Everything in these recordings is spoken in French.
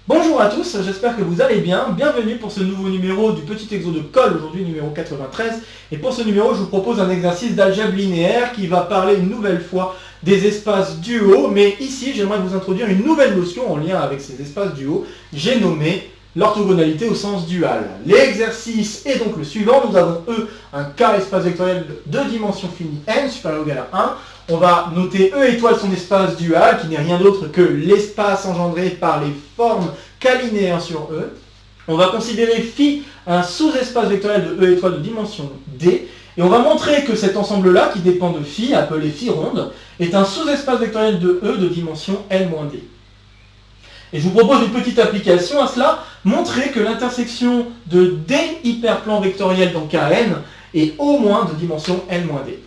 Bonjour à tous, j'espère que vous allez bien. Bienvenue pour ce nouveau numéro du petit exo de colle, aujourd'hui numéro 93. Et pour ce numéro, je vous propose un exercice d'algèbre linéaire qui va parler une nouvelle fois des espaces duaux. Mais ici, j'aimerais vous introduire une nouvelle notion en lien avec ces espaces duaux. J'ai nommé l'orthogonalité au sens dual. L'exercice est donc le suivant. Nous avons E, un K espace vectoriel de dimension finie n supérieur ou égal à 1. On va noter E étoile son espace dual, qui n'est rien d'autre que l'espace engendré par les formes K linéaires sur E. On va considérer phi un sous-espace vectoriel de E étoile de dimension d. Et on va montrer que cet ensemble-là, qui dépend de phi, appelé phi ronde, est un sous-espace vectoriel de E de dimension n-d. Et je vous propose une petite application à cela, montrer que l'intersection de d hyperplan vectoriel dans Kn est au moins de dimension n-d.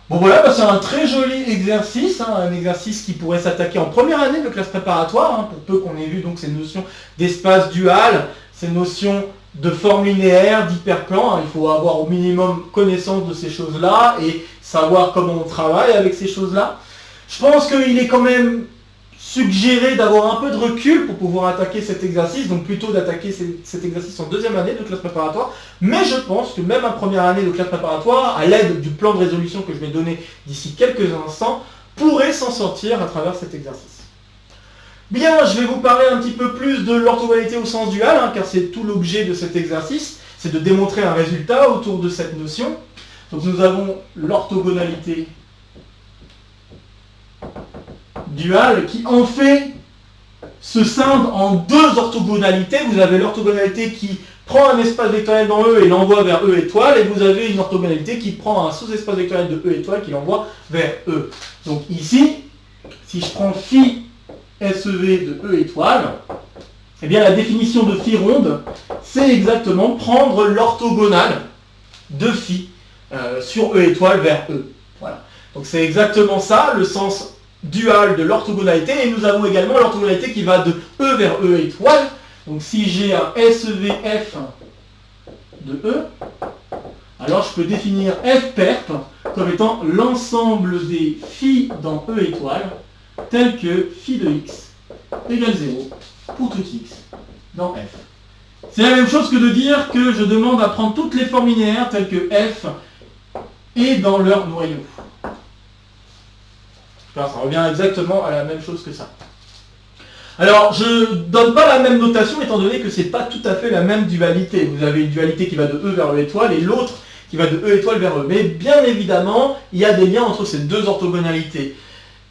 Bon voilà, c'est un très joli exercice, un exercice qui pourrait s'attaquer en première année de classe préparatoire, pour peu qu'on ait vu donc ces notions d'espace dual, ces notions de forme linéaire, d'hyperplan. Il faut avoir au minimum connaissance de ces choses-là et savoir comment on travaille avec ces choses-là. Je pense qu'il est quand même suggéré d'avoir un peu de recul pour pouvoir attaquer cet exercice, donc plutôt d'attaquer cet exercice en deuxième année de classe préparatoire, mais je pense que même en première année de classe préparatoire, à l'aide du plan de résolution que je vais donner d'ici quelques instants, pourrait s'en sortir à travers cet exercice. Bien, je vais vous parler un petit peu plus de l'orthogonalité au sens dual, car c'est tout l'objet de cet exercice, c'est de démontrer un résultat autour de cette notion. Donc nous avons l'orthogonalité dual qui en fait se scinde en deux orthogonalités. Vous avez l'orthogonalité qui prend un espace vectoriel dans E et l'envoie vers E étoile, et vous avez une orthogonalité qui prend un sous-espace vectoriel de E étoile qui l'envoie vers E. Donc ici, si je prends phi SEV de E étoile, eh bien la définition de phi ronde, c'est exactement prendre l'orthogonale de phi sur E étoile vers E. Voilà. Donc c'est exactement ça, le sens dual de l'orthogonalité, et nous avons également l'orthogonalité qui va de E vers E étoile. Donc si j'ai un SEVF de E, alors je peux définir F perp comme étant l'ensemble des phi dans E étoile, tel que phi de x égale 0 pour tout x dans F. C'est la même chose que de dire que je demande à prendre toutes les formes linéaires telles que F et dans leur noyau. Ça revient exactement à la même chose que ça. Alors, je ne donne pas la même notation étant donné que ce n'est pas tout à fait la même dualité. Vous avez une dualité qui va de E vers E étoile et l'autre qui va de E étoile vers E. Mais bien évidemment, il y a des liens entre ces deux orthogonalités.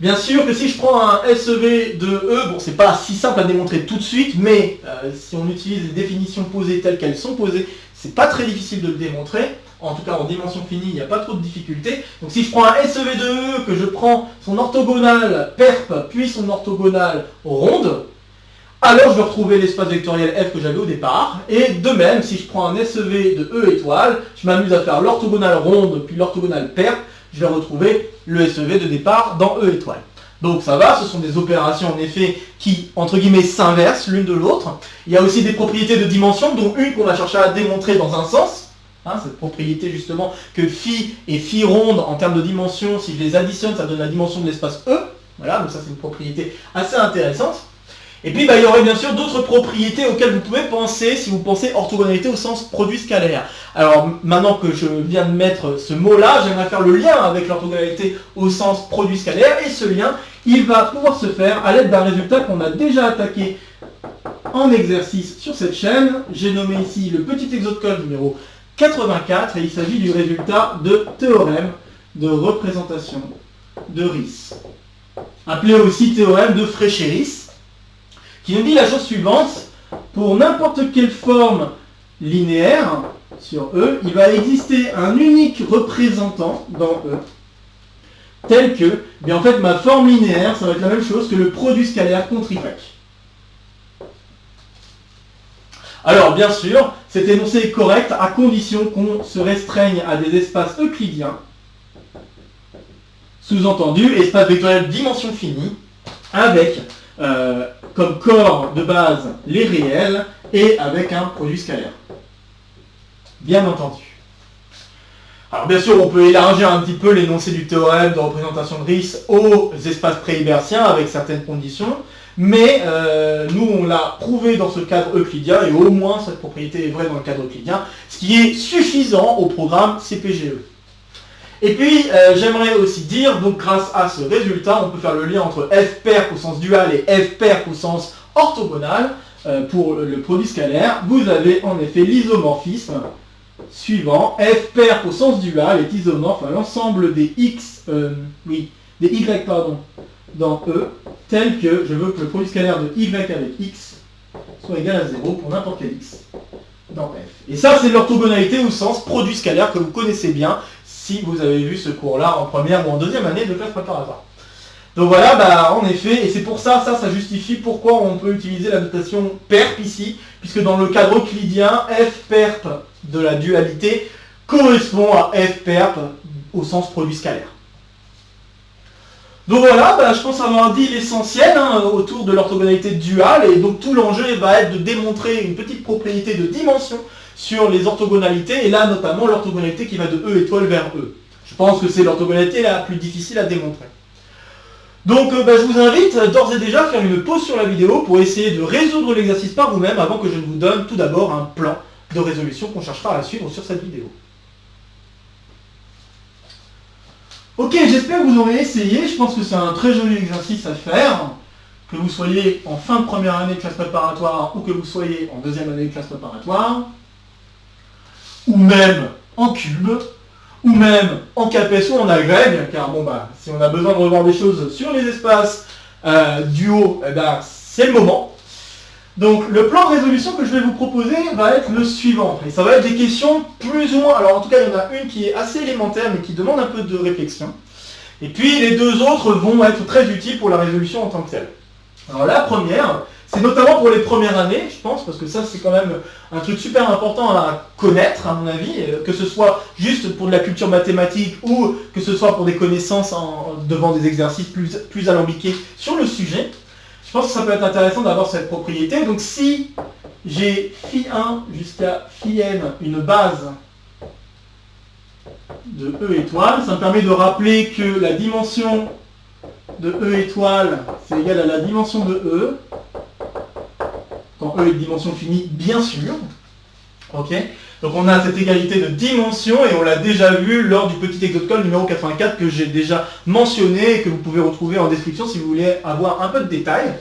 Bien sûr que si je prends un SEV de E, bon, c'est pas si simple à démontrer tout de suite, mais si on utilise les définitions posées telles qu'elles sont posées, c'est pas très difficile de le démontrer. En tout cas, en dimension finie, il n'y a pas trop de difficultés. Donc si je prends un SEV de E, que je prends son orthogonale perp, puis son orthogonale ronde, alors je vais retrouver l'espace vectoriel F que j'avais au départ. Et de même, si je prends un SEV de E étoile, je m'amuse à faire l'orthogonale ronde, puis l'orthogonale perp, je vais retrouver le SEV de départ dans E étoile. Donc ça va, ce sont des opérations en effet qui, entre guillemets, s'inversent l'une de l'autre. Il y a aussi des propriétés de dimension, dont une qu'on va chercher à démontrer dans un sens. Cette propriété justement que phi et phi ronde en termes de dimension, si je les additionne, ça donne la dimension de l'espace E. Voilà, donc ça c'est une propriété assez intéressante. Et puis il y aurait bien sûr d'autres propriétés auxquelles vous pouvez penser si vous pensez orthogonalité au sens produit scalaire. Alors maintenant que je viens de mettre ce mot-là, j'aimerais faire le lien avec l'orthogonalité au sens produit scalaire, et ce lien, il va pouvoir se faire à l'aide d'un résultat qu'on a déjà attaqué en exercice sur cette chaîne. J'ai nommé ici le petit exo de colle numéro 84, et il s'agit du résultat de théorème de représentation de Riesz, appelé aussi théorème de Fréchet-Riesz, qui nous dit la chose suivante: pour n'importe quelle forme linéaire sur E, il va exister un unique représentant dans E, tel que, en fait, ma forme linéaire, ça va être la même chose que le produit scalaire contre Y. Alors, bien sûr, cet énoncé est correct à condition qu'on se restreigne à des espaces euclidiens, sous-entendu, espace vectoriel dimension finie, avec comme corps de base les réels et avec un produit scalaire. Bien entendu. Alors bien sûr, on peut élargir un petit peu l'énoncé du théorème de représentation de Riesz aux espaces préhibértiens avec certaines conditions. mais nous on l'a prouvé dans ce cadre euclidien, et au moins cette propriété est vraie dans le cadre euclidien, ce qui est suffisant au programme CPGE. Et puis j'aimerais aussi dire, donc grâce à ce résultat, on peut faire le lien entre f-perp au sens dual et f-perp au sens orthogonal. Pour le produit scalaire, vous avez en effet l'isomorphisme suivant. f-perp au sens dual est isomorphe à l'ensemble des x, des y dans E, tel que je veux que le produit scalaire de y avec x soit égal à 0 pour n'importe quel x dans f. Et ça, c'est l'orthogonalité au sens produit scalaire que vous connaissez bien si vous avez vu ce cours-là en première ou en deuxième année de classe préparatoire. Donc voilà, en effet, et c'est pour ça, ça justifie pourquoi on peut utiliser la notation perp ici, puisque dans le cadre euclidien, f-perp de la dualité correspond à f-perp au sens produit scalaire. Donc voilà, je pense avoir dit l'essentiel autour de l'orthogonalité duale, et donc tout l'enjeu va être de démontrer une petite propriété de dimension sur les orthogonalités, et là notamment l'orthogonalité qui va de E étoile vers E. Je pense que c'est l'orthogonalité la plus difficile à démontrer. Donc je vous invite d'ores et déjà à faire une pause sur la vidéo pour essayer de résoudre l'exercice par vous-même avant que je ne vous donne tout d'abord un plan de résolution qu'on cherchera à suivre sur cette vidéo. Ok, j'espère que vous aurez essayé, je pense que c'est un très joli exercice à faire, que vous soyez en fin de première année de classe préparatoire ou que vous soyez en deuxième année de classe préparatoire, ou même en cube, ou même en CAPES ou en agrègue, car si on a besoin de revoir des choses sur les espaces duaux, c'est le moment. Donc le plan de résolution que je vais vous proposer va être le suivant, et ça va être des questions plus ou moins, alors en tout cas il y en a une qui est assez élémentaire mais qui demande un peu de réflexion, et puis les deux autres vont être très utiles pour la résolution en tant que telle. Alors la première, c'est notamment pour les premières années, je pense, parce que ça c'est quand même un truc super important à connaître, à mon avis, que ce soit juste pour de la culture mathématique ou que ce soit pour des connaissances devant des exercices plus alambiqués sur le sujet. Je pense que ça peut être intéressant d'avoir cette propriété. Donc si j'ai phi1 jusqu'à phi n une base de E étoile, ça me permet de rappeler que la dimension de E étoile, c'est égal à la dimension de E, quand E est de dimension finie, bien sûr. Ok. Donc on a cette égalité de dimension, et on l'a déjà vu lors du petit exode-code numéro 84 que j'ai déjà mentionné et que vous pouvez retrouver en description si vous voulez avoir un peu de détails.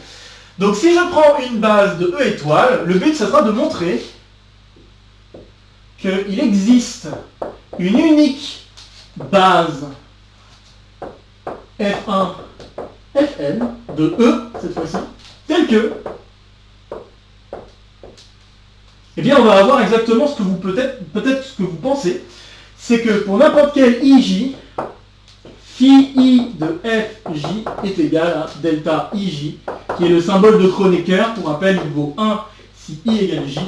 Donc si je prends une base de E étoile, le but, ça sera de montrer qu'il existe une unique base F1, Fn de E, cette fois-ci, telle que, eh bien on va avoir exactement ce que vous peut-être ce que vous pensez, c'est que pour n'importe quel ij, phi i de fj est égal à delta ij, qui est le symbole de Kronecker. Pour rappel, il vaut 1 si i égale j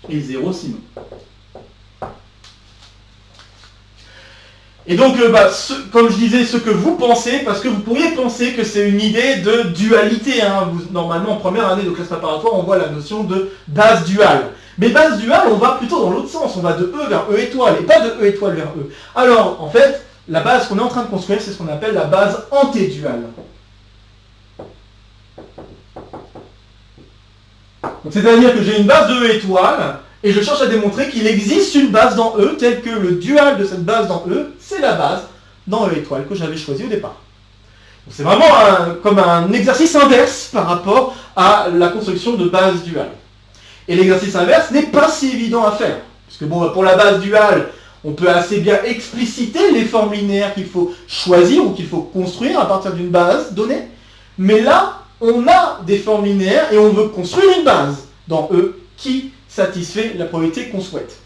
et 0 sinon. Et donc, comme je disais, ce que vous pensez, parce que vous pourriez penser que c'est une idée de dualité. Normalement, en première année de classe préparatoire, on voit la notion de base duale. Mais base duale, on va plutôt dans l'autre sens. On va de E vers E étoile, et pas de E étoile vers E. Alors, en fait, la base qu'on est en train de construire, c'est ce qu'on appelle la base antéduale. C'est-à-dire que j'ai une base de E étoile, et je cherche à démontrer qu'il existe une base dans E, telle que le dual de cette base dans E, c'est la base dans E étoile que j'avais choisi au départ. C'est vraiment comme un exercice inverse par rapport à la construction de base duale. Et l'exercice inverse n'est pas si évident à faire. Parce que pour la base duale, on peut assez bien expliciter les formes linéaires qu'il faut choisir ou qu'il faut construire à partir d'une base donnée. Mais là, on a des formes linéaires et on veut construire une base dans E qui satisfait la probabilité qu'on souhaite.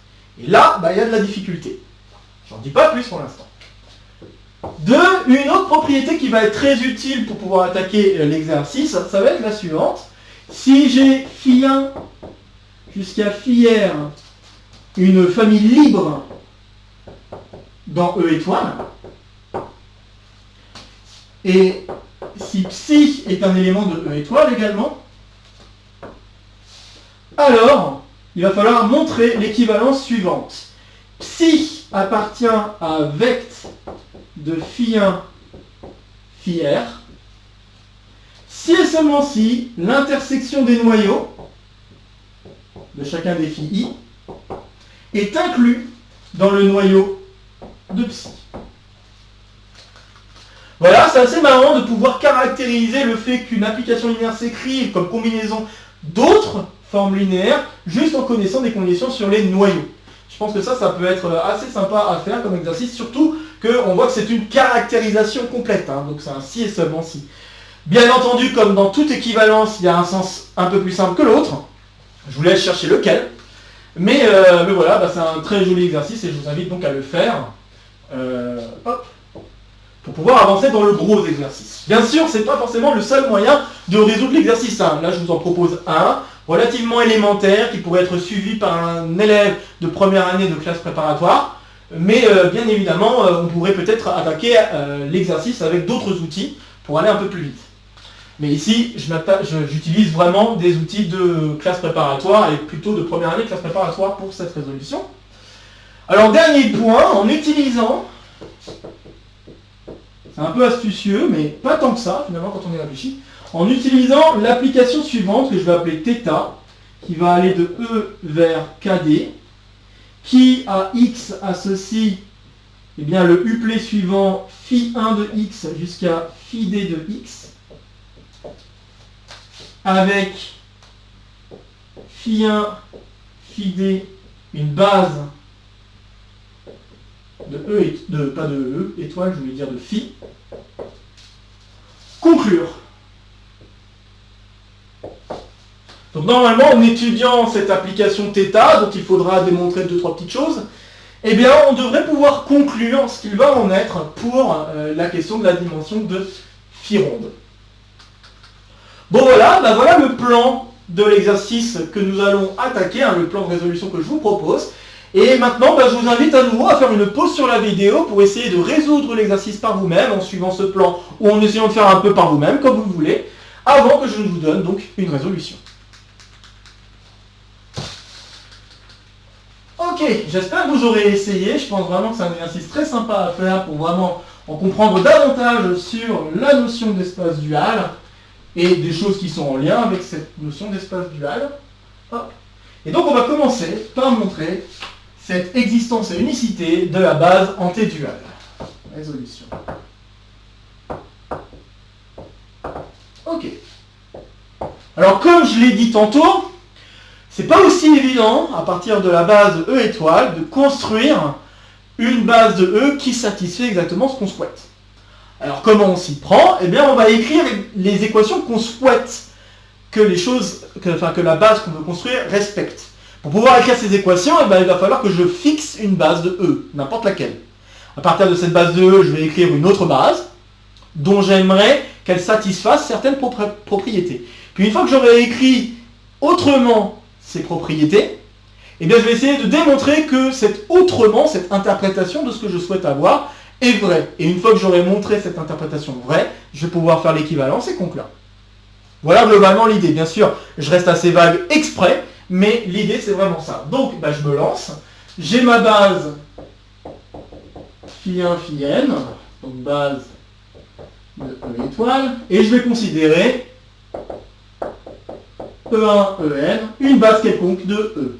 Et là, il y a de la difficulté. J'en dis pas plus pour l'instant. Une autre propriété qui va être très utile pour pouvoir attaquer l'exercice, ça va être la suivante. Si j'ai phi 1 jusqu'à phi r une famille libre dans E étoile, et si psi est un élément de E étoile également, alors il va falloir montrer l'équivalence suivante. Psi appartient à vect de phi 1 phi r si et seulement si l'intersection des noyaux de chacun des phi I est inclus dans le noyau de psi. Voilà, c'est assez marrant de pouvoir caractériser le fait qu'une application linéaire s'écrive comme combinaison d'autres formes linéaires, juste en connaissant des conditions sur les noyaux. Je pense que ça peut être assez sympa à faire comme exercice, surtout qu'on voit que c'est une caractérisation complète, hein, donc c'est un si et seulement si. Bien entendu, comme dans toute équivalence, il y a un sens un peu plus simple que l'autre. Je vous laisse chercher lequel. Mais voilà, c'est un très joli exercice et je vous invite donc à le faire. Pour pouvoir avancer dans le gros exercice. Bien sûr, ce n'est pas forcément le seul moyen de résoudre l'exercice 1. Là, je vous en propose un, relativement élémentaire, qui pourrait être suivi par un élève de première année de classe préparatoire. Mais bien évidemment, on pourrait peut-être attaquer l'exercice avec d'autres outils pour aller un peu plus vite. Mais ici, j'utilise vraiment des outils de classe préparatoire et plutôt de première année de classe préparatoire pour cette résolution. Alors, dernier point, en utilisant... C'est un peu astucieux, mais pas tant que ça, finalement, quand on y réfléchit. En utilisant l'application suivante, que je vais appeler θ, qui va aller de E vers KD, qui à X associe le uplet suivant phi1 de X jusqu'à phi D de X, avec phi1, phi D, une base pas de E, étoile, je voulais dire de phi. Conclure. Donc normalement, en étudiant cette application θ, dont il faudra démontrer 2-3 petites choses, eh bien on devrait pouvoir conclure ce qu'il va en être pour la question de la dimension de phi ronde. Bon voilà, voilà le plan de l'exercice que nous allons attaquer, le plan de résolution que je vous propose. Et maintenant, je vous invite à nouveau à faire une pause sur la vidéo pour essayer de résoudre l'exercice par vous-même en suivant ce plan ou en essayant de faire un peu par vous-même, comme vous voulez, avant que je ne vous donne donc une résolution. Ok, j'espère que vous aurez essayé. Je pense vraiment que c'est un exercice très sympa à faire pour vraiment en comprendre davantage sur la notion d'espace dual et des choses qui sont en lien avec cette notion d'espace dual. Et donc on va commencer par montrer cette existence et unicité de la base en T dual. Résolution. Ok. Alors comme je l'ai dit tantôt, c'est pas aussi évident, à partir de la base de E étoile, de construire une base de E qui satisfait exactement ce qu'on souhaite. Alors comment on s'y prend? Eh bien on va écrire les équations qu'on souhaite que la base qu'on veut construire respecte. Pour pouvoir écrire ces équations, il va falloir que je fixe une base de E, n'importe laquelle. À partir de cette base de E, je vais écrire une autre base, dont j'aimerais qu'elle satisfasse certaines propriétés. Puis une fois que j'aurai écrit autrement ces propriétés, je vais essayer de démontrer que cet autrement, cette interprétation de ce que je souhaite avoir, est vraie. Et une fois que j'aurai montré cette interprétation vraie, je vais pouvoir faire l'équivalence et conclure. Voilà globalement l'idée. Bien sûr, je reste assez vague exprès, mais l'idée c'est vraiment ça. Donc je me lance. J'ai ma base phi1, phi n, donc base de E étoile, et je vais considérer E1, En, une base quelconque de E.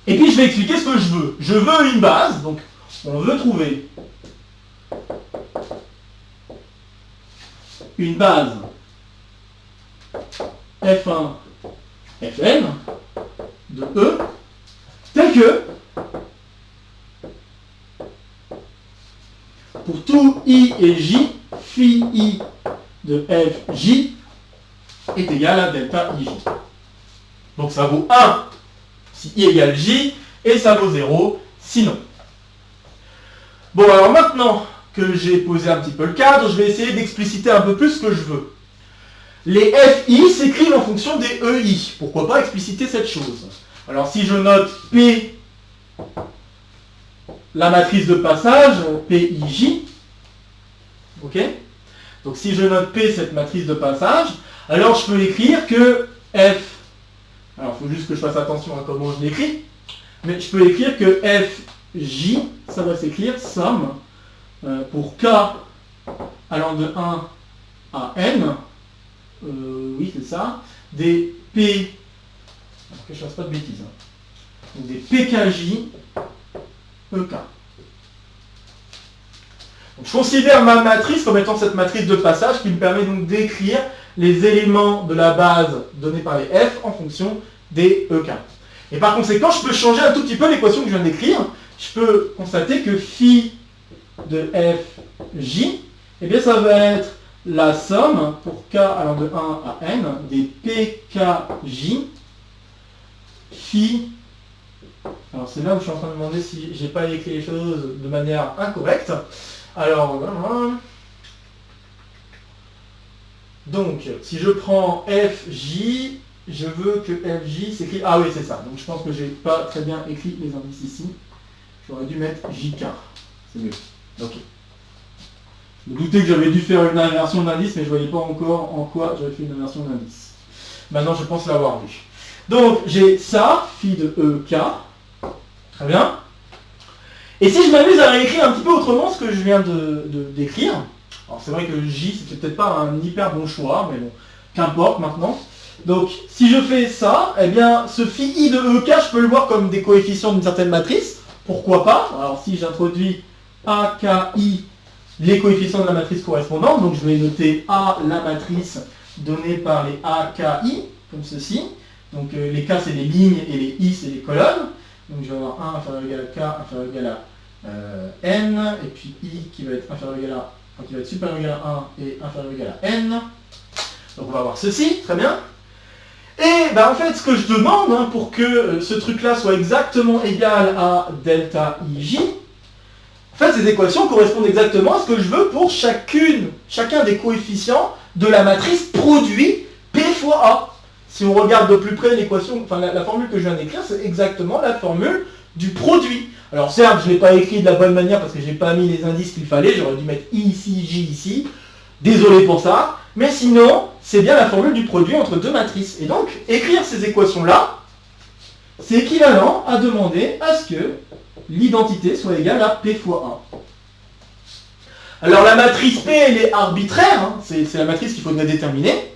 Et puis je vais expliquer ce que je veux. Je veux une base, donc on veut trouver une base F1, Fn de E telle que pour tout I et J, phi I de Fj est égal à delta IJ. Donc ça vaut 1 si I égale J et ça vaut 0 sinon. Bon alors maintenant que j'ai posé un petit peu le cadre, je vais essayer d'expliciter un peu plus ce que je veux. Les FI s'écrivent en fonction des EI. Pourquoi pas expliciter cette chose? Alors si je note P, la matrice de passage, PIJ, ok? Donc si je note P, cette matrice de passage, alors je peux écrire que F, alors il faut juste que je fasse attention à comment je l'écris, mais je peux écrire que J, ça va s'écrire somme pour K allant de 1 à N, oui c'est ça, des P, que je ne fasse pas de bêtises, hein. Donc des PKJ EK. Donc, je considère ma matrice comme étant cette matrice de passage qui me permet donc d'écrire les éléments de la base donnés par les F en fonction des EK. Et par conséquent, je peux changer un tout petit peu l'équation que je viens d'écrire. Je peux constater que phi de FJ, eh bien ça va être la somme pour K allant de 1 à N des PKJ phi. Alors c'est là où je suis en train de demander si j'ai pas écrit les choses de manière incorrecte. Alors voilà. Donc si je prends FJ, je veux que FJ s'écrit. Ah oui c'est ça. Donc je pense que j'ai pas très bien écrit les indices ici. J'aurais dû mettre JK. C'est mieux. Ok. Je me doutais que j'avais dû faire une inversion d'indice, mais je ne voyais pas encore en quoi j'avais fait une inversion d'indice. Maintenant je pense l'avoir vu. Donc j'ai ça, phi de EK. Très bien. Et si je m'amuse à réécrire un petit peu autrement ce que je viens d'écrire, alors c'est vrai que J c'était peut-être pas un hyper bon choix, mais bon, qu'importe maintenant. Donc si je fais ça, eh bien ce phi I de EK, je peux le voir comme des coefficients d'une certaine matrice. Pourquoi pas? Alors si j'introduis AKI, les coefficients de la matrice correspondante, donc je vais noter A, la matrice donnée par les AKI, comme ceci. Donc les K c'est les lignes et les I c'est les colonnes. Donc je vais avoir 1 inférieur égal à K, inférieur égal à N, et puis I qui va être inférieur égal à, enfin, qui va être supérieur égal à 1 et inférieur égal à N. Donc on va avoir ceci, très bien. Et ben, en fait ce que je demande pour que ce truc-là soit exactement égal à delta IJ, en fait ces équations correspondent exactement à ce que je veux pour chacun des coefficients de la matrice produit P fois A. Si on regarde de plus près l'équation, enfin la formule que je viens d'écrire, c'est exactement la formule du produit. Alors certes, je ne l'ai pas écrit de la bonne manière parce que je n'ai pas mis les indices qu'il fallait, j'aurais dû mettre I ici, J ici. Désolé pour ça, mais sinon, c'est bien la formule du produit entre deux matrices. Et donc, écrire ces équations-là, c'est équivalent à demander à ce que l'identité soit égale à P fois A. Alors la matrice P, elle est arbitraire, c'est la matrice qu'il faudrait déterminer.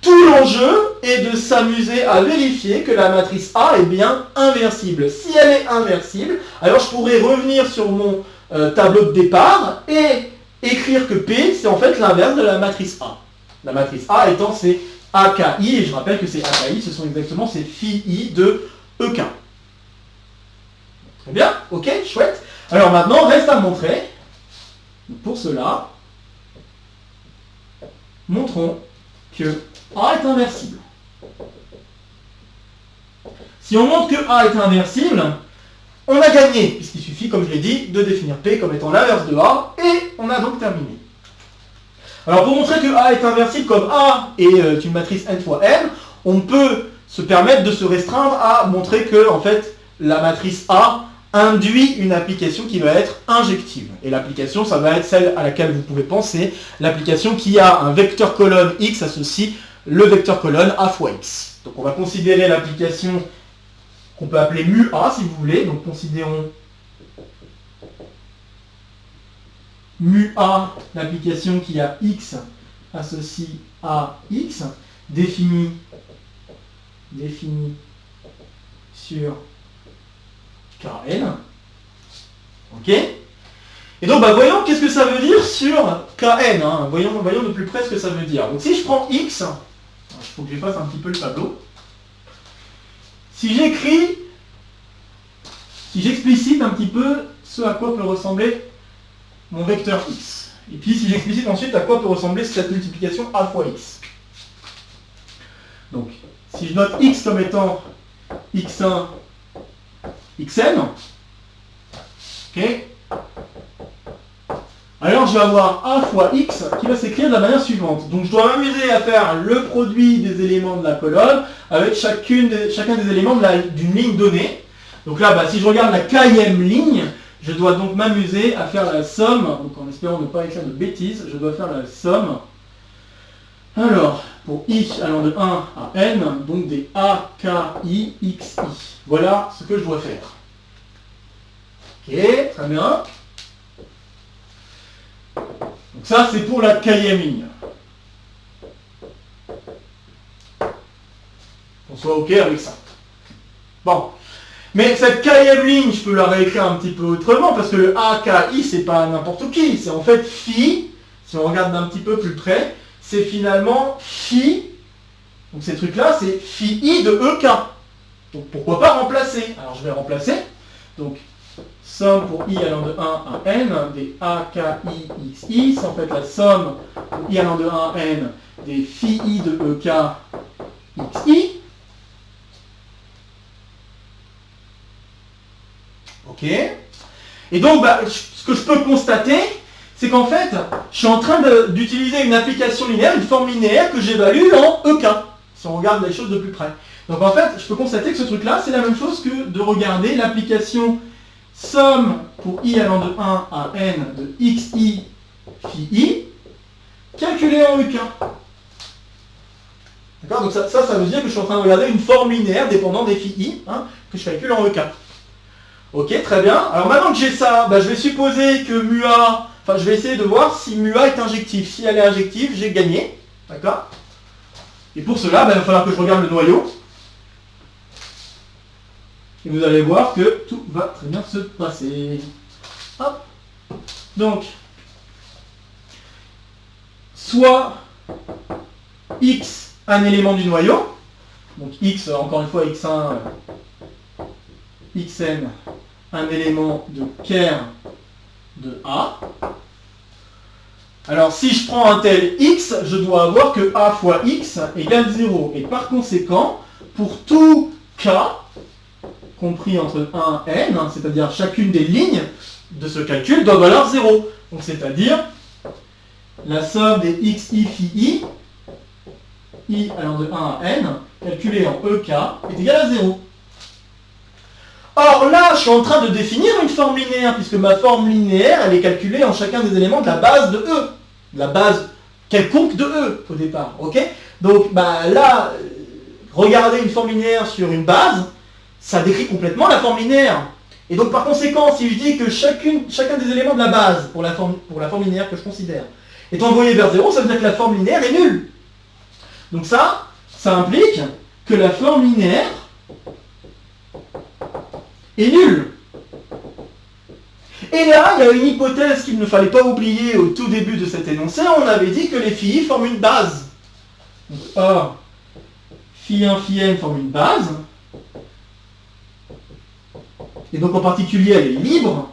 Tout l'enjeu est de s'amuser à vérifier que la matrice A est bien inversible. Si elle est inversible, alors je pourrais revenir sur mon tableau de départ et écrire que P, c'est en fait l'inverse de la matrice A. La matrice A étant ces AKI, et je rappelle que ces AKI, ce sont exactement ces phi I de EK. Très bien, ok, chouette. Alors maintenant, reste à montrer. Pour cela, montrons que A est inversible. Si on montre que A est inversible, on a gagné, puisqu'il suffit, comme je l'ai dit, de définir P comme étant l'inverse de A, et on a donc terminé. Alors pour montrer que A est inversible, comme A est une matrice n fois n, on peut se permettre de se restreindre à montrer que, en fait, la matrice A induit une application qui va être injective. Et l'application, ça va être celle à laquelle vous pouvez penser, l'application qui a un vecteur colonne x associe le vecteur colonne A fois x. Donc on va considérer l'application qu'on peut appeler mu A si vous voulez. Donc considérons mu A, l'application qui a x associe à x, définie sur Kn. Ok. Et donc bah, voyons qu'est-ce que ça veut dire sur Kn. Voyons de plus près ce que ça veut dire. Donc si je prends x, il faut que j'efface un petit peu le tableau. Si j'explicite un petit peu ce à quoi peut ressembler mon vecteur x. Et puis si j'explicite ensuite à quoi peut ressembler cette multiplication a fois x. Donc si je note x comme étant x1, xn, ok, alors je vais avoir a fois x qui va s'écrire de la manière suivante. Donc je dois m'amuser à faire le produit des éléments de la colonne avec chacun des éléments d'une ligne donnée. Donc là, bah, si je regarde la kème ligne, je dois donc m'amuser à faire la somme, donc en espérant ne pas écrire de bêtises, je dois faire la somme, alors, pour i allant de 1 à n, donc des AKI, XI. Voilà ce que je dois faire. Ok, très bien. Donc ça, c'est pour la 4e ligne. On soit OK avec ça. Bon. Mais cette 4e ligne, je peux la réécrire un petit peu autrement, parce que le AKI, c'est pas n'importe qui. C'est en fait phi, si on regarde d'un petit peu plus près, c'est finalement phi. Donc ces trucs-là, c'est phi I de EK. Donc pourquoi pas remplacer? Alors je vais remplacer. Donc somme pour I allant de 1 à N des AKI XI, c'est en fait la somme pour I allant de 1 à N des phi I de EK XI. Ok. Et donc, ce que je peux constater, c'est qu'en fait, je suis en train d'utiliser une application linéaire, une forme linéaire que j'évalue en EK, si on regarde les choses de plus près. Donc en fait, je peux constater que ce truc-là, c'est la même chose que de regarder l'application somme pour I allant de 1 à N de XI phi I, calculée en EK. D'accord? Donc ça veut dire que je suis en train de regarder une forme linéaire dépendant des phi I, que je calcule en EK. Ok, très bien. Alors maintenant que j'ai ça, je vais supposer que MUA, je vais essayer de voir si MUA est injective. Si elle est injective, j'ai gagné. D'accord? Et pour cela, il va falloir que je regarde le noyau. Et vous allez voir que tout va très bien se passer. Hop. Donc, soit X, un élément du noyau. Donc X, encore une fois, X1, Xn, un élément de ker de A. Alors si je prends un tel X, je dois avoir que A fois X égale 0. Et par conséquent, pour tout K, compris entre 1 et N, c'est-à-dire chacune des lignes de ce calcul doit valoir 0. Donc c'est-à-dire la somme des XI phi I allant de 1 à N, calculée en EK, est égale à 0. Or là, je suis en train de définir une forme linéaire, puisque ma forme linéaire, elle est calculée en chacun des éléments de la base de E. De la base quelconque de E, au départ. Ok? Donc là, regarder une forme linéaire sur une base, ça décrit complètement la forme linéaire. Et donc par conséquent, si je dis que chacun des éléments de la base, pour la forme linéaire que je considère, est envoyé vers 0, ça veut dire que la forme linéaire est nulle. Donc ça implique que la forme linéaire est nulle. Et là, il y a une hypothèse qu'il ne fallait pas oublier au tout début de cet énoncé. On avait dit que les phi I forment une base. Donc A, phi 1, phi n forment une base. Et donc en particulier, elle est libre.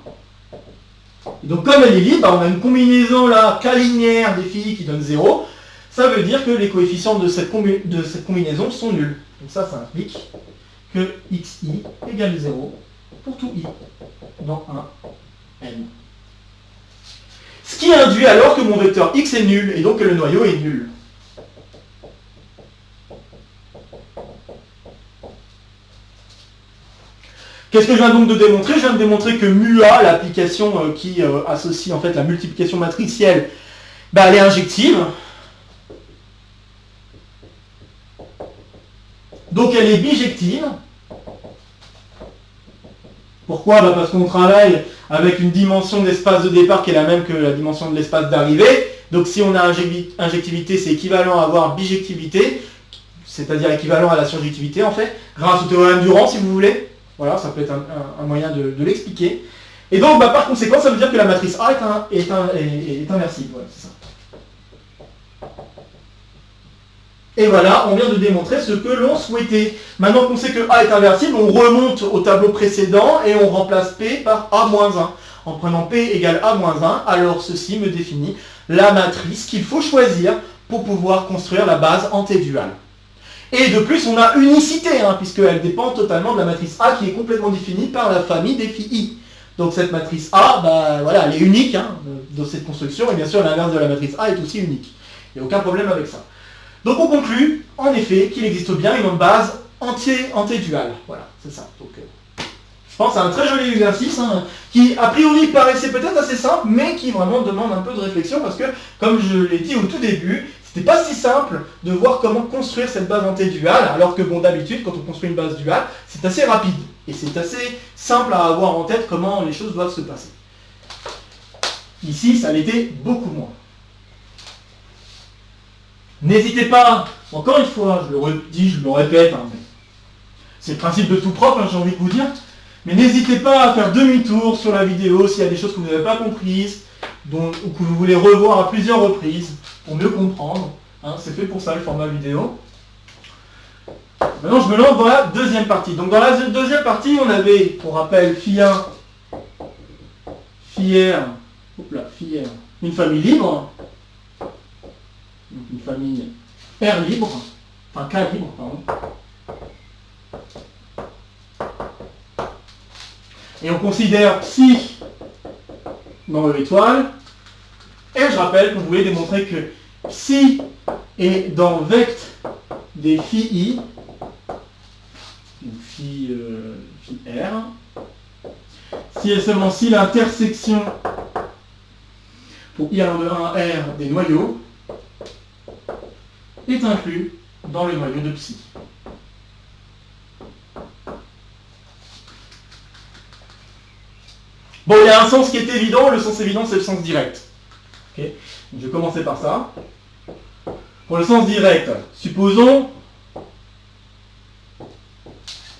Et donc comme elle est libre, on a une combinaison là, K linéaire des phi I qui donne 0. Ça veut dire que les coefficients de cette combinaison sont nuls. Donc ça implique que xi égale 0 pour tout i dans un n. Ce qui induit alors que mon vecteur x est nul, et donc que le noyau est nul. Qu'est-ce que je viens donc de démontrer? Je viens de démontrer que MUA, l'application qui associe en fait la multiplication matricielle, elle est injective. Donc elle est bijective. Pourquoi? Parce qu'on travaille avec une dimension d'espace de départ qui est la même que la dimension de l'espace d'arrivée. Donc si on a injectivité, c'est équivalent à avoir bijectivité, c'est-à-dire équivalent à la surjectivité en fait, grâce au théorème du rang si vous voulez. Voilà, ça peut être un moyen de l'expliquer. Et donc par conséquent, ça veut dire que la matrice A est inversible. Voilà, c'est ça. Et voilà, on vient de démontrer ce que l'on souhaitait. Maintenant qu'on sait que A est inversible, on remonte au tableau précédent et on remplace P par A-1. En prenant P égale A-1, alors ceci me définit la matrice qu'il faut choisir pour pouvoir construire la base en T dual. Et de plus, on a unicité, puisqu'elle dépend totalement de la matrice A qui est complètement définie par la famille des phi I. Donc cette matrice A, voilà, elle est unique dans cette construction, et bien sûr l'inverse de la matrice A est aussi unique. Il n'y a aucun problème avec ça. Donc on conclut, en effet, qu'il existe bien une base anti-duale. Voilà, c'est ça. Donc, je pense à un très joli exercice, qui a priori paraissait peut-être assez simple, mais qui vraiment demande un peu de réflexion, parce que, comme je l'ai dit au tout début, c'était pas si simple de voir comment construire cette base anti-duale, alors que bon, d'habitude, quand on construit une base duale, c'est assez rapide. Et c'est assez simple à avoir en tête comment les choses doivent se passer. Ici, ça l'était beaucoup moins. N'hésitez pas, encore une fois, je le redis, je le répète, hein, c'est le principe de tout propre, hein, j'ai envie de vous dire, mais n'hésitez pas à faire demi-tour sur la vidéo s'il y a des choses que vous n'avez pas comprises, ou que vous voulez revoir à plusieurs reprises pour mieux comprendre. Hein, c'est fait pour ça le format vidéo. Maintenant je me lance dans la deuxième partie. Donc dans la deuxième partie, on avait, pour rappel, phi 1, phi R, une famille libre. Donc une famille R libre, enfin K libre, pardon. Et on considère psi dans E étoile. Et je rappelle qu'on voulait démontrer que psi est dans vect des phi I, donc phi R, si et seulement si l'intersection pour I allant de 1 à R des noyaux est inclus dans le noyau de psi. Bon, il y a un sens qui est évident, le sens évident c'est le sens direct. Okay. Donc, je vais commencer par ça. Pour le sens direct, supposons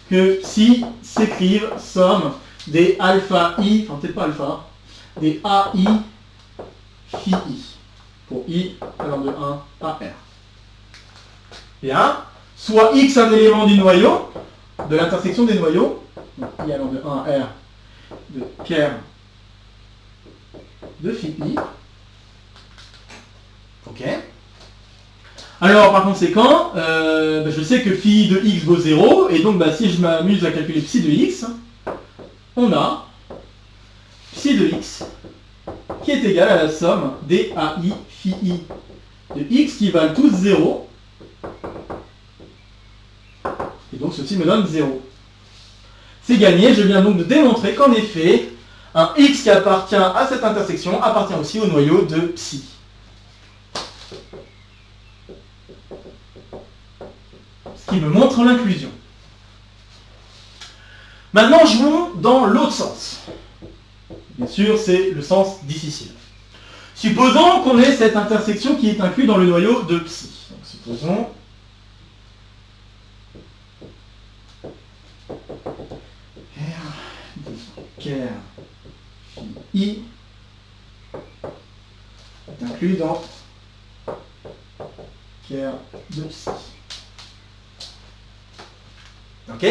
que psi s'écrive somme des alpha i, enfin peut-être pas alpha, des AI phi i, pour I allant de 1 à R. Bien, soit X un élément du noyau, de l'intersection des noyaux, donc I allant de 1 à R, de Pierre de phi I. Ok. Alors par conséquent, je sais que phi de x vaut 0, et donc si je m'amuse à calculer psi de x, on a psi de x qui est égal à la somme des AI phi I de x qui valent tous 0. Et donc ceci me donne 0. C'est gagné, je viens donc de démontrer qu'en effet, un x qui appartient à cette intersection appartient aussi au noyau de psi. Ce qui me montre l'inclusion. Maintenant, jouons dans l'autre sens. Bien sûr, c'est le sens difficile. Supposons qu'on ait cette intersection qui est inclue dans le noyau de psi. Donc, supposons R phi I est inclus dans R de psi. Ok.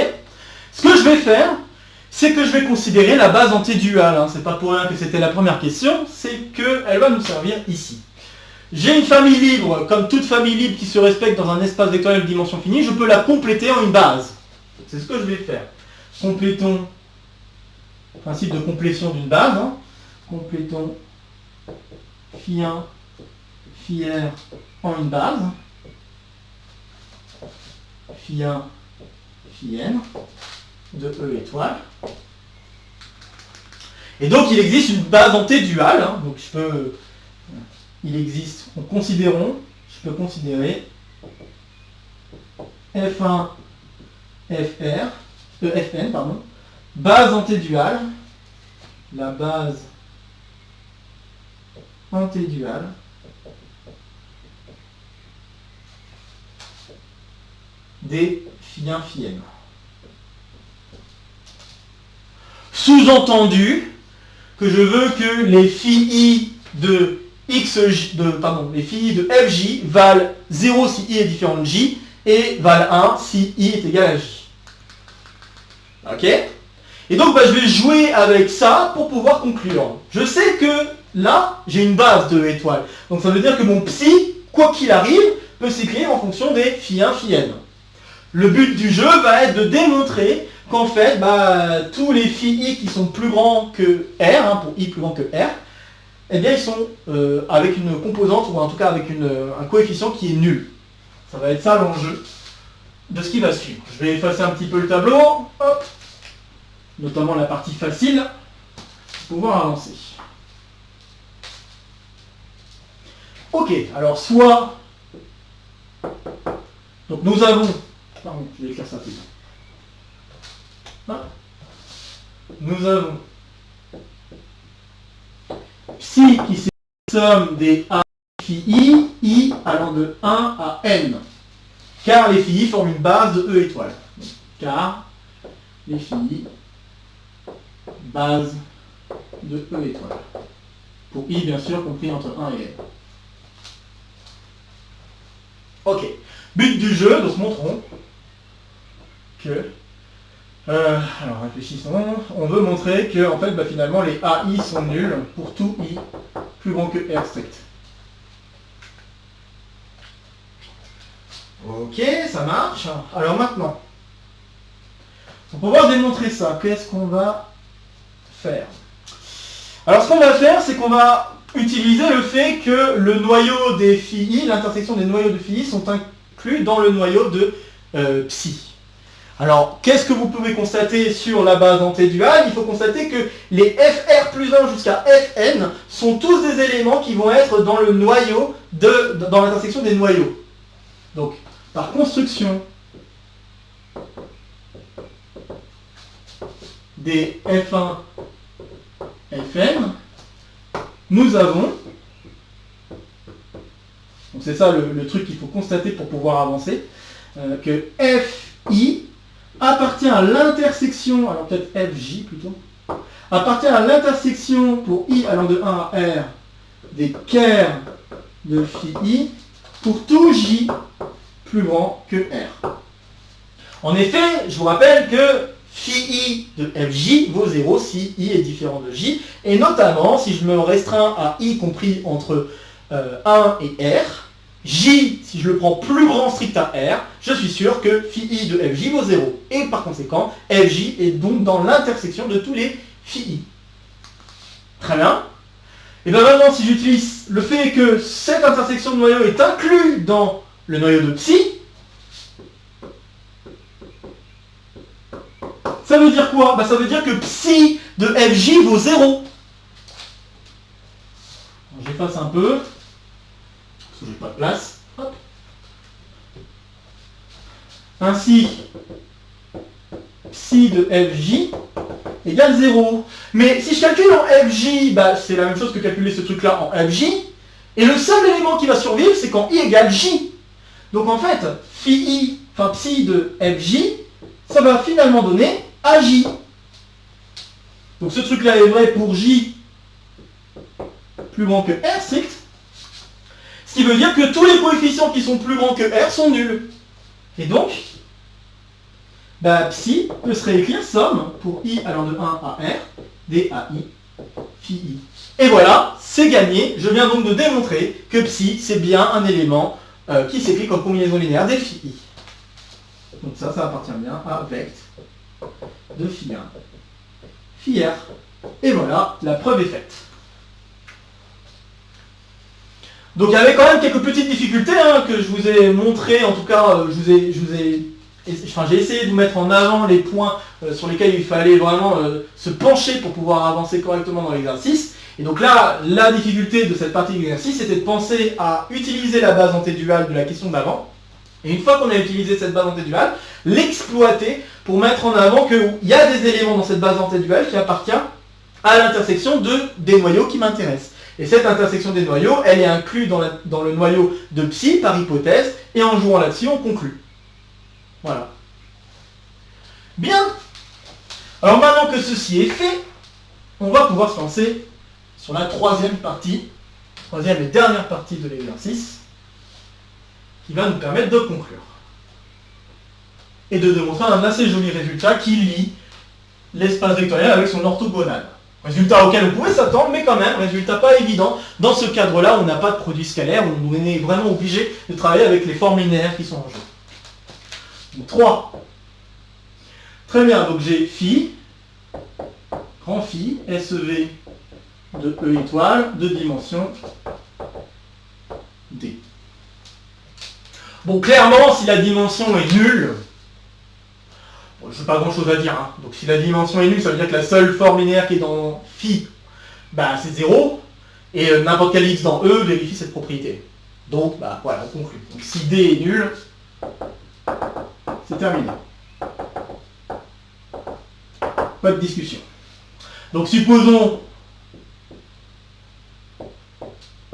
Ce que je vais faire, c'est que je vais considérer la base antiduale. Hein. C'est pas pour rien que c'était la première question, c'est qu'elle va nous servir ici. J'ai une famille libre, comme toute famille libre qui se respecte dans un espace vectoriel de dimension finie, je peux la compléter en une base. C'est ce que je vais faire. Complétons, principe de complétion d'une base. Hein. Complétons phi 1, phi R en une base. Phi 1, phi n de E étoile. Et donc il existe une base antiduale. Hein. Donc il existe, je peux considérer F1 Fn, base antiduale, la base antiduale des phi 1 phi n. Sous-entendu que je veux que les phi i de les phi i de fj valent 0 si i est différent de j et valent 1 si i est égal à j. Ok. Et donc je vais jouer avec ça pour pouvoir conclure. Je sais que là, j'ai une base de étoile. Donc ça veut dire que mon psi, quoi qu'il arrive, peut s'écrire en fonction des phi 1 phi n. Le but du jeu va être de démontrer qu'en fait, tous les phi i qui sont plus grands que r, hein, pour i plus grand que r, eh bien ils sont avec une composante, ou en tout cas avec un coefficient qui est nul. Ça va être ça l'enjeu de ce qui va suivre. Je vais effacer un petit peu le tableau, hop, notamment la partie facile, pour pouvoir avancer. Ok, alors soit... Donc nous avons... Pardon, je vais écrire ça plus tard. nous avons psi qui c'est la somme des A phi I allant de 1 à n. Car les phi I forment une base de E étoile. Donc, car les phi I, base de E étoile. Pour I, bien sûr, compris entre 1 et n. Ok. But du jeu, donc montrons que... alors réfléchissons. On veut montrer que en fait, finalement, les AI sont nuls pour tout I plus grand que R strict. Ok, ça marche. Alors maintenant, pour pouvoir démontrer ça, qu'est-ce qu'on va faire? Alors ce qu'on va faire, c'est qu'on va utiliser le fait que le noyau des phi I, l'intersection des noyaux de phi I sont inclus dans le noyau de psi. Alors, qu'est-ce que vous pouvez constater sur la base en T dual? Il faut constater que les Fr plus 1 jusqu'à Fn sont tous des éléments qui vont être dans le noyau, dans l'intersection des noyaux. Donc, par construction des F1, Fn, nous avons, donc c'est ça le truc qu'il faut constater pour pouvoir avancer, que Fi appartient à l'intersection, alors peut-être Fj plutôt, appartient à l'intersection pour I allant de 1 à R des kers de phi I pour tout J plus grand que R. En effet, je vous rappelle que phi I de Fj vaut 0 si I est différent de J, et notamment si je me restreins à I compris entre 1 et R, J, si je le prends plus grand strict à R, je suis sûr que phi I de Fj vaut 0. Et par conséquent, Fj est donc dans l'intersection de tous les phi I. Très bien. Et bien maintenant, si j'utilise le fait que cette intersection de noyaux est inclue dans le noyau de psi, ça veut dire quoi? Ça veut dire que psi de Fj vaut 0. J'efface un peu. Parce que j'ai pas de place. Hop. Ainsi, psi de Fj égale 0. Mais si je calcule en Fj, c'est la même chose que calculer ce truc-là en Fj. Et le seul élément qui va survivre, c'est quand I égale J. Donc en fait, psi de Fj, ça va finalement donner AJ. Donc ce truc-là est vrai pour J plus grand que R strict. Ce qui veut dire que tous les coefficients qui sont plus grands que R sont nuls. Et donc, psi peut se réécrire somme pour I allant de 1 à R des AI phi I. Et voilà, c'est gagné. Je viens donc de démontrer que psi, c'est bien un élément qui s'écrit comme combinaison linéaire des phi I. Donc ça appartient bien à vect de phi 1, phi R. Et voilà, la preuve est faite. Donc il y avait quand même quelques petites difficultés que je vous ai montrées, en tout cas j'ai essayé de vous mettre en avant les points sur lesquels il fallait vraiment se pencher pour pouvoir avancer correctement dans l'exercice. Et donc là, la difficulté de cette partie de l'exercice, c'était de penser à utiliser la base en T dual de la question d'avant. Et une fois qu'on a utilisé cette base en T dual, l'exploiter pour mettre en avant qu'il y a des éléments dans cette base en T dual qui appartiennent à l'intersection des noyaux qui m'intéressent. Et cette intersection des noyaux, elle est inclue dans le noyau de psi par hypothèse, et en jouant là-dessus, on conclut. Voilà. Bien. Alors maintenant que ceci est fait, on va pouvoir se lancer sur la troisième et dernière partie de l'exercice, qui va nous permettre de conclure. Et de démontrer un assez joli résultat qui lie l'espace vectoriel avec son orthogonale. Résultat auquel on pouvait s'attendre, mais quand même, résultat pas évident. Dans ce cadre-là, on n'a pas de produit scalaire, on est vraiment obligé de travailler avec les formes linéaires qui sont en jeu. Donc 3. Très bien, donc j'ai phi, grand phi, SEV de E étoile, de dimension D. Bon, clairement, si la dimension est nulle, je n'ai pas grand chose à dire. Donc si la dimension est nulle, ça veut dire que la seule forme linéaire qui est dans phi, c'est 0. Et n'importe quel x dans E vérifie cette propriété. Donc voilà, on conclut. Donc si D est nul, c'est terminé. Pas de discussion. Donc supposons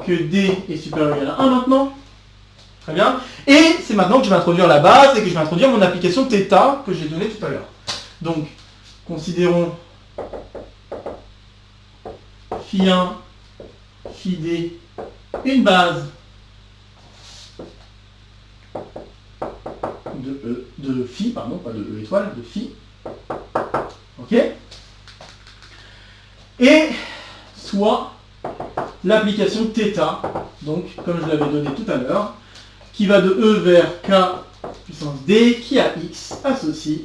que D est supérieur ou égal à 1 maintenant. Très bien. Et c'est maintenant que je vais introduire la base et que je vais introduire mon application θ que j'ai donnée tout à l'heure. Donc, considérons Φ1, Φd, une base de Φ, pardon, pas de E étoile, de Φ. Ok. Et soit l'application θ, donc comme je l'avais donné tout à l'heure, qui va de E vers K puissance D, qui à X associe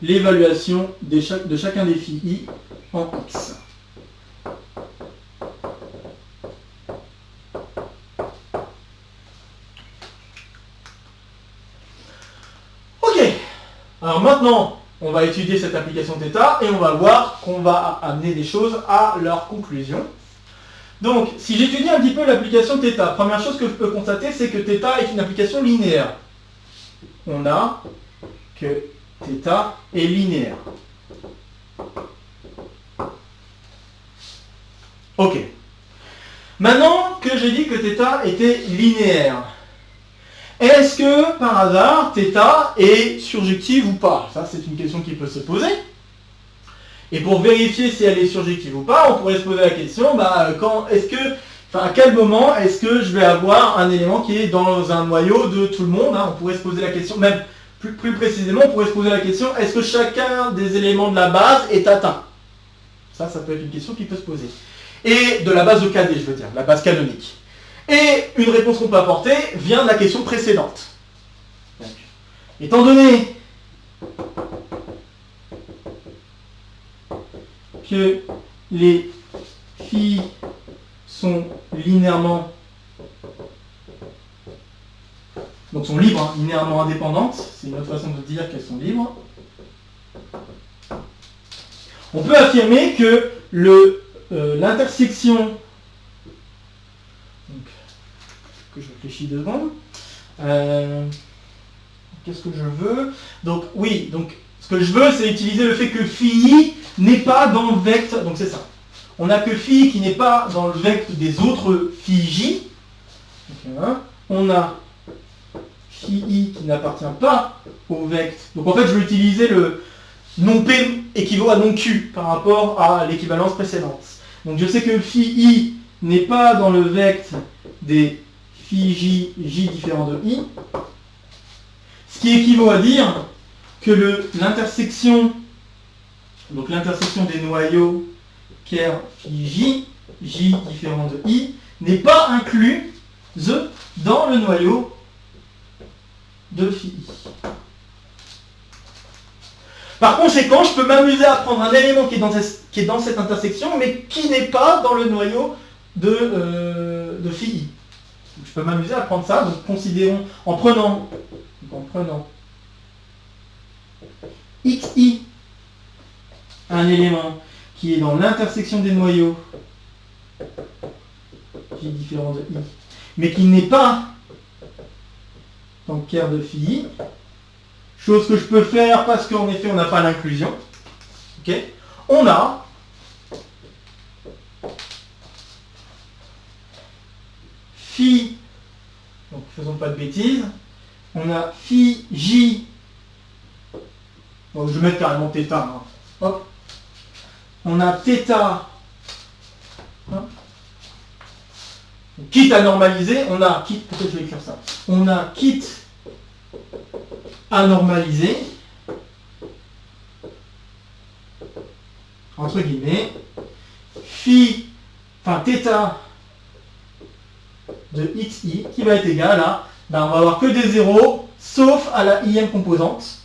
l'évaluation de chacun des phi I en X. Ok, alors maintenant on va étudier cette application θ et on va voir qu'on va amener des choses à leur conclusion. Donc, si j'étudie un petit peu l'application θ, première chose que je peux constater, c'est que θ est une application linéaire. On a que θ est linéaire. Ok. Maintenant que j'ai dit que θ était linéaire, est-ce que, par hasard, θ est surjective ou pas? Ça, c'est une question qui peut se poser. Et pour vérifier si elle est surjective ou pas, on pourrait se poser la question, à quel moment est-ce que je vais avoir un élément qui est dans un noyau de tout le monde, hein? On pourrait se poser la question, même plus précisément, on pourrait se poser la question, est-ce que chacun des éléments de la base est atteint? Ça peut être une question qui peut se poser. Et de la base de KD, je veux dire, la base canonique. Et une réponse qu'on peut apporter vient de la question précédente. Donc, étant donné que les phi sont linéairement, donc sont libres, hein, linéairement indépendantes, c'est une autre façon de dire qu'elles sont libres, on peut affirmer que l'intersection, que je réfléchis 2 secondes, qu'est-ce que je veux? Donc oui, donc ce que je veux, c'est utiliser le fait que phi n'est pas dans le vecteur, donc c'est ça. On a que phi qui n'est pas dans le vecteur des autres phi j. On a phi i qui n'appartient pas au vecteur. Donc en fait, je vais utiliser le non p équivaut à non q par rapport à l'équivalence précédente. Donc je sais que phi i n'est pas dans le vecteur des phi j différent de i. Ce qui équivaut à dire que l'intersection des noyaux ker phi j différent de i, n'est pas incluse dans le noyau de phi i. Par conséquent, je peux m'amuser à prendre un élément qui est dans cette intersection, mais qui n'est pas dans le noyau de phi i. Donc, je peux m'amuser à prendre ça, donc considérons, en prenant xi, un élément qui est dans l'intersection des noyaux j différent de i, mais qui n'est pas dans le ker de phi i, chose que je peux faire parce qu'en effet on n'a pas l'inclusion, ok, on a phi, donc faisons pas de bêtises, on a phi j, bon, je vais mettre carrément θ, hein. Hop. On a θ, hein, quitte à normaliser, on a, peut-être je vais écrire ça, on a quitte à normaliser, entre guillemets, phi, enfin θ de xi qui va être égal à, on va avoir que des zéros, sauf à la ième composante.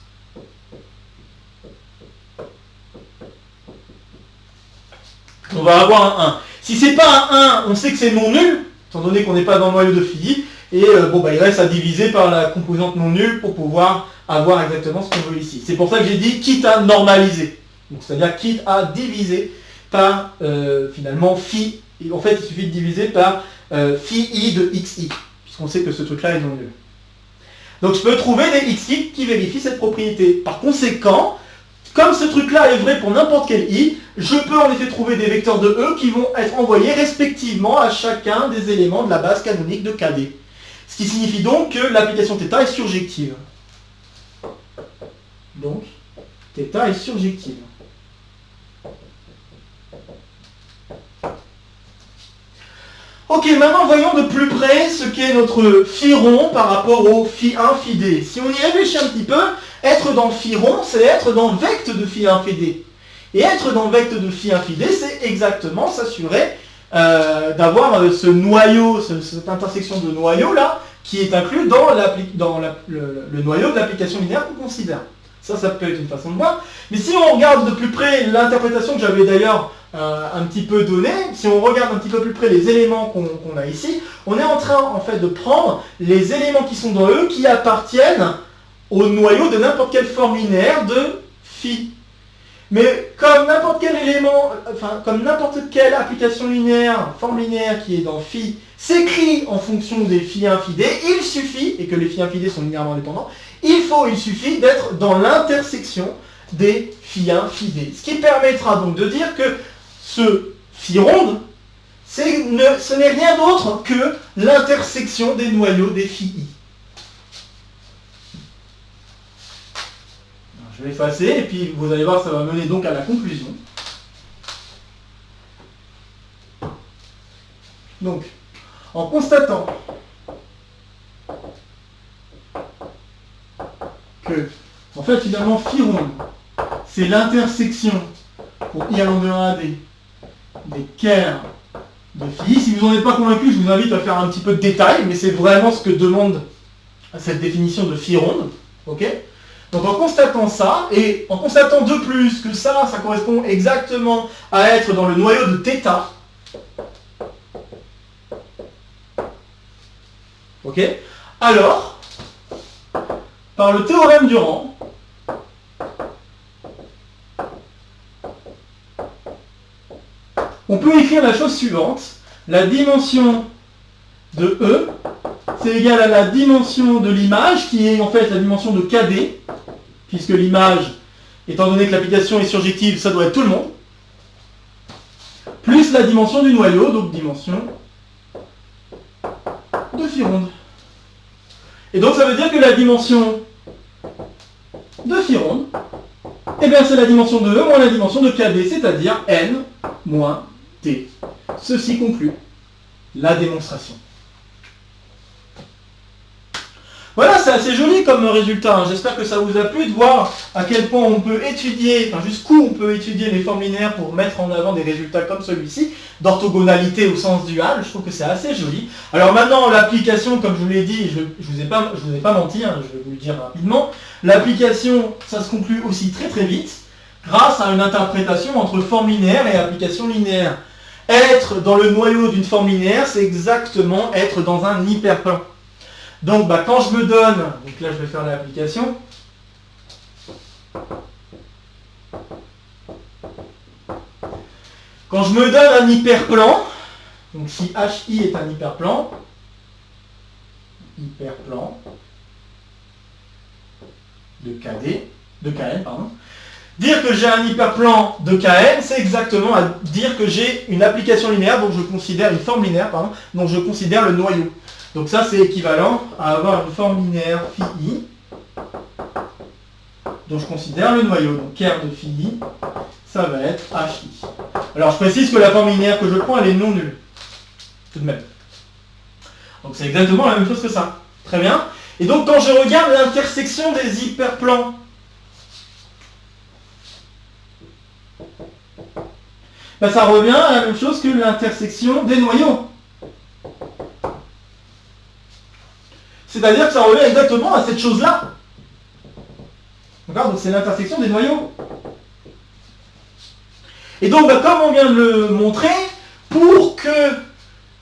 On va avoir un 1. Si c'est pas un 1, on sait que c'est non nul, étant donné qu'on n'est pas dans le noyau de phi, et il reste à diviser par la composante non nulle pour pouvoir avoir exactement ce qu'on veut ici. C'est pour ça que j'ai dit quitte à normaliser. C'est-à-dire quitte à diviser par finalement phi. Et en fait, il suffit de diviser par phi i de xi, puisqu'on sait que ce truc-là est non nul. Donc je peux trouver des xi qui vérifient cette propriété. Par conséquent, comme ce truc-là est vrai pour n'importe quel i, je peux en effet trouver des vecteurs de E qui vont être envoyés respectivement à chacun des éléments de la base canonique de KD. Ce qui signifie donc que l'application θ est surjective. Donc, θ est surjective. Ok, maintenant voyons de plus près ce qu'est notre phi rond par rapport au phi 1 phi d. Si on y réfléchit un petit peu, être dans phi rond, c'est être dans le vecte de phi 1 phi d. Et être dans le vecte de phi 1 phi d, c'est exactement s'assurer d'avoir ce noyau, cette intersection de noyaux là, qui est inclus dans le noyau de l'application linéaire qu'on considère. Ça peut être une façon de voir. Mais si on regarde de plus près l'interprétation que j'avais d'ailleurs un petit peu donnée, si on regarde un petit peu plus près les éléments qu'on a ici, on est en train en fait de prendre les éléments qui sont dans E qui appartiennent au noyau de n'importe quelle forme linéaire de phi. Mais comme n'importe quel élément, comme n'importe quelle application linéaire, forme linéaire qui est dans phi, s'écrit en fonction des phi 1, phi d, il suffit, et que les phi 1, phi d sont linéairement indépendants, il suffit d'être dans l'intersection des phi 1, phi d. Ce qui permettra donc de dire que ce phi ronde, ce n'est rien d'autre que l'intersection des noyaux des phi i. Je vais effacer, et puis vous allez voir, ça va mener donc à la conclusion. Donc, en constatant que, en fait, finalement, phi ronde, c'est l'intersection pour i allant de 1 à d des kers de phi. Si vous n'en êtes pas convaincu, je vous invite à faire un petit peu de détail, mais c'est vraiment ce que demande cette définition de phi ronde. Ok ? Donc en constatant ça, et en constatant de plus que ça correspond exactement à être dans le noyau de θ, ok, alors, par le théorème du rang, on peut écrire la chose suivante. La dimension de E, c'est égal à la dimension de l'image, qui est en fait la dimension de KD, puisque l'image, étant donné que l'application est surjective, ça doit être tout le monde, plus la dimension du noyau, donc dimension de phi ronde. Et donc ça veut dire que la dimension de phi ronde, eh bien c'est la dimension de E moins la dimension de KD, c'est-à-dire N moins T. Ceci conclut la démonstration. Voilà, c'est assez joli comme résultat. J'espère que ça vous a plu de voir à quel point on peut étudier, jusqu'où on peut étudier les formes linéaires pour mettre en avant des résultats comme celui-ci, d'orthogonalité au sens dual. Je trouve que c'est assez joli. Alors maintenant, l'application, comme je vous l'ai dit, je ne vous ai pas menti, je vais vous le dire rapidement, l'application, ça se conclut aussi très très vite, grâce à une interprétation entre forme linéaire et application linéaire. Être dans le noyau d'une forme linéaire, c'est exactement être dans un hyperplan. Donc quand je me donne, donc là je vais faire l'application, quand je me donne un hyperplan, donc si HI est un hyperplan de KN, dire que j'ai un hyperplan de Kn, c'est exactement à dire que j'ai une application linéaire, donc je considère une forme linéaire, donc je considère le noyau. Donc ça c'est équivalent à avoir une forme linéaire phi i, dont je considère le noyau. Donc ker de phi i, ça va être hi. Alors je précise que la forme linéaire que je prends, elle est non nulle. Tout de même. Donc c'est exactement la même chose que ça. Très bien. Et donc quand je regarde l'intersection des hyperplans, ça revient à la même chose que l'intersection des noyaux. C'est-à-dire que ça revient exactement à cette chose-là. D'accord ? Donc c'est l'intersection des noyaux. Et donc, comme on vient de le montrer, pour que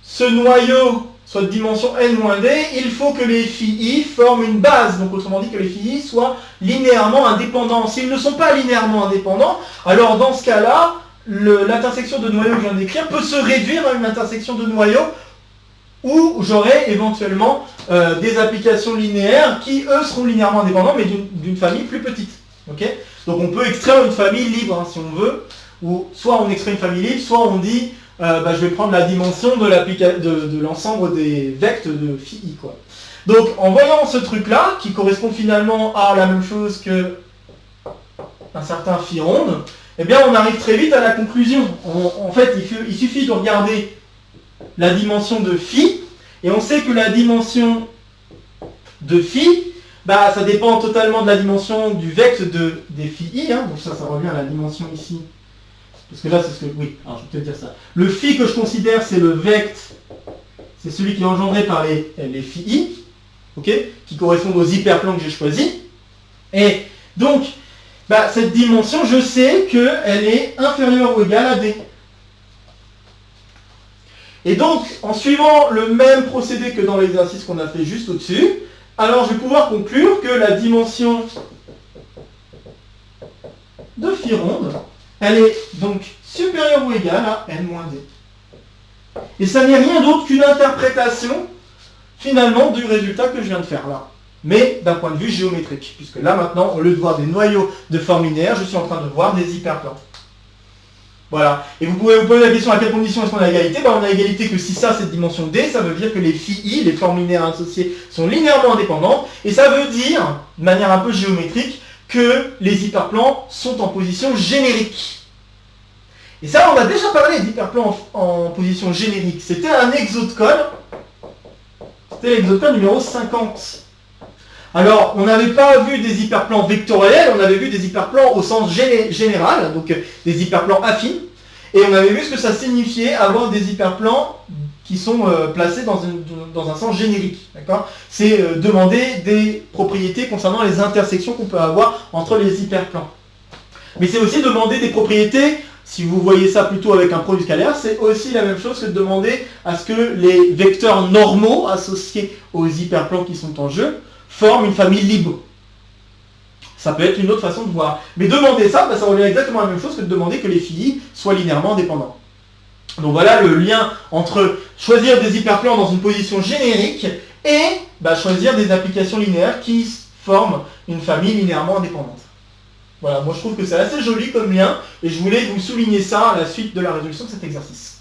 ce noyau soit de dimension n-d, il faut que les phi i forment une base. Donc autrement dit que les phi i soient linéairement indépendants. S'ils ne sont pas linéairement indépendants, alors dans ce cas-là, l'intersection de noyaux que je viens d'écrire peut se réduire à une intersection de noyaux où j'aurai éventuellement des applications linéaires qui, eux, seront linéairement indépendants, mais d'une famille plus petite. Okay ? Donc on peut extraire une famille libre hein, si on veut, ou soit on extrait une famille libre, soit on dit je vais prendre la dimension de l'ensemble des vecteurs de phi i quoi. Donc en voyant ce truc là, qui correspond finalement à la même chose que un certain phi ronde, eh bien on arrive très vite à la conclusion. En fait il suffit de regarder la dimension de phi, et on sait que la dimension de phi, ça dépend totalement de la dimension du vecteur des phi i, hein. Donc ça revient à la dimension ici. Parce que là, c'est ce que... Oui, alors je vais te dire ça. Le phi que je considère, c'est le vecteur, c'est celui qui est engendré par les phi i, ok, qui correspondent aux hyperplans que j'ai choisis. Et donc, cette dimension, je sais qu'elle est inférieure ou égale à d. Et donc, en suivant le même procédé que dans l'exercice qu'on a fait juste au-dessus, alors je vais pouvoir conclure que la dimension de phi ronde, elle est donc supérieure ou égale à n-d. Et ça n'est rien d'autre qu'une interprétation, finalement, du résultat que je viens de faire là. Mais d'un point de vue géométrique, puisque là maintenant, au lieu de voir des noyaux de forme linéaire, je suis en train de voir des hyperplans. Voilà. Et vous pouvez vous poser la question à quelles conditions est-ce qu'on a égalité? On a égalité que si ça c'est dimension d, ça veut dire que les phi i, les formes linéaires associées, sont linéairement indépendantes. Et ça veut dire, de manière un peu géométrique, que les hyperplans sont en position générique. Et ça, on a déjà parlé d'hyperplans en position générique. C'était un exode code. C'était l'exode code numéro 50. Alors, on n'avait pas vu des hyperplans vectoriels, on avait vu des hyperplans au sens général, donc des hyperplans affines, et on avait vu ce que ça signifiait avoir des hyperplans qui sont placés dans un sens générique. C'est demander des propriétés concernant les intersections qu'on peut avoir entre les hyperplans. Mais c'est aussi demander des propriétés, si vous voyez ça plutôt avec un produit scalaire, c'est aussi la même chose que de demander à ce que les vecteurs normaux associés aux hyperplans qui sont en jeu forment une famille libre. Ça peut être une autre façon de voir. Mais demander ça, ça revient exactement à la même chose que de demander que les phi i soient linéairement indépendants. Donc voilà le lien entre choisir des hyperplans dans une position générique et choisir des applications linéaires qui forment une famille linéairement indépendante. Voilà, moi je trouve que c'est assez joli comme lien et je voulais vous souligner ça à la suite de la résolution de cet exercice.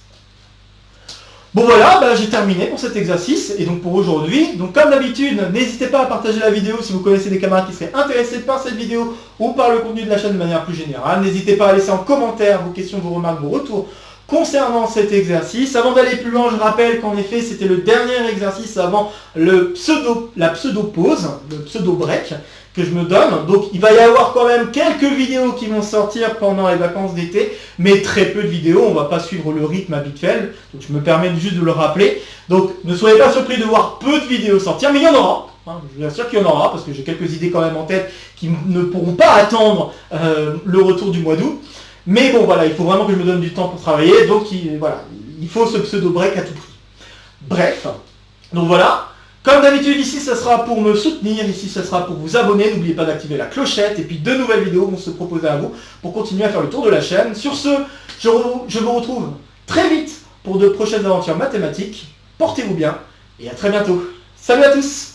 Bon voilà, j'ai terminé pour cet exercice et donc pour aujourd'hui. Donc comme d'habitude, n'hésitez pas à partager la vidéo si vous connaissez des camarades qui seraient intéressés par cette vidéo ou par le contenu de la chaîne de manière plus générale. N'hésitez pas à laisser en commentaire vos questions, vos remarques, vos retours concernant cet exercice. Avant d'aller plus loin, je rappelle qu'en effet, c'était le dernier exercice avant la pseudo-pause, le pseudo-break que je me donne. Donc il va y avoir quand même quelques vidéos qui vont sortir pendant les vacances d'été, mais très peu de vidéos, on ne va pas suivre le rythme habituel, donc je me permets juste de le rappeler. Donc ne soyez pas surpris de voir peu de vidéos sortir, mais il y en aura. Je vous assure qu'il y en aura, parce que j'ai quelques idées quand même en tête qui ne pourront pas attendre le retour du mois d'août. Mais bon voilà, il faut vraiment que je me donne du temps pour travailler, donc il faut ce pseudo-break à tout prix. Bref, donc voilà. Comme d'habitude, ici, ça sera pour me soutenir, ici, ça sera pour vous abonner. N'oubliez pas d'activer la clochette, et puis de nouvelles vidéos vont se proposer à vous pour continuer à faire le tour de la chaîne. Sur ce, je vous retrouve très vite pour de prochaines aventures mathématiques. Portez-vous bien, et à très bientôt. Salut à tous!